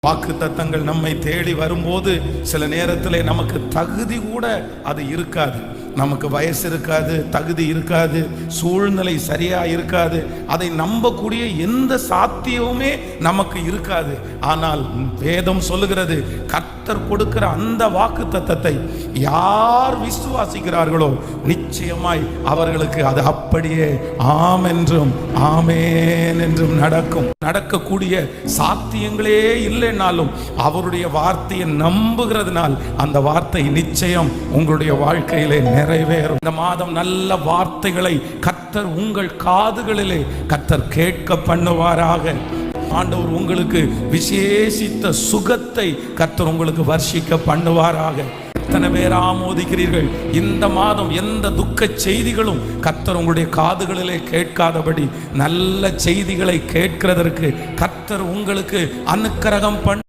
வாக்குத்தத்தங்கள் நம்மை தேடி வரும்போது சில நேரத்தில் நமக்கு தகுதி கூட அது இருக்காது. நமக்கு வயசு இருக்காது, தகுதி இருக்காது, சூழ்நிலை சரியா இருக்காது, அதை நம்பக்கூடிய எந்த சாத்தியமுமே நமக்கு இருக்காது. ஆனால் வேதம் சொல்லுகிறது, கர்த்தர் கொடுக்கிற அந்த வாக்குத்தத்தத்தை யார் விசுவாசிக்கிறார்களோ நிச்சயமாய் அவர்களுக்கு அது அப்படியே ஆம் என்றும் ஆமேன் என்றும் நடக்கும். நடக்கக்கூடிய சாத்தியங்களே இல்லைனாலும் அவருடைய வார்த்தையை நம்புகிறதுனால் அந்த வார்த்தை நிச்சயம் உங்களுடைய வாழ்க்கையிலே நிறைவேறும். இந்த மாதம் நல்ல வார்த்தைகளை கர்த்தர் உங்கள் காதுகளிலே கர்த்தர் கேட்க பண்ணுவாராக. ஆண்டவர் உங்களுக்கு விசேஷித்த சுகத்தை கர்த்தர் உங்களுக்கு வர்ஷிக்க பண்ணுவாராக. எத்தனை பேர் ஆமோதிக்கிறீர்கள்? இந்த மாதம் எந்த துக்க செய்திகளும் கர்த்தர் உங்களுடைய காதுகளிலே கேட்காதபடி நல்ல செய்திகளை கேட்கிறதற்கு கர்த்தர் உங்களுக்கு அனுக்கிரகம்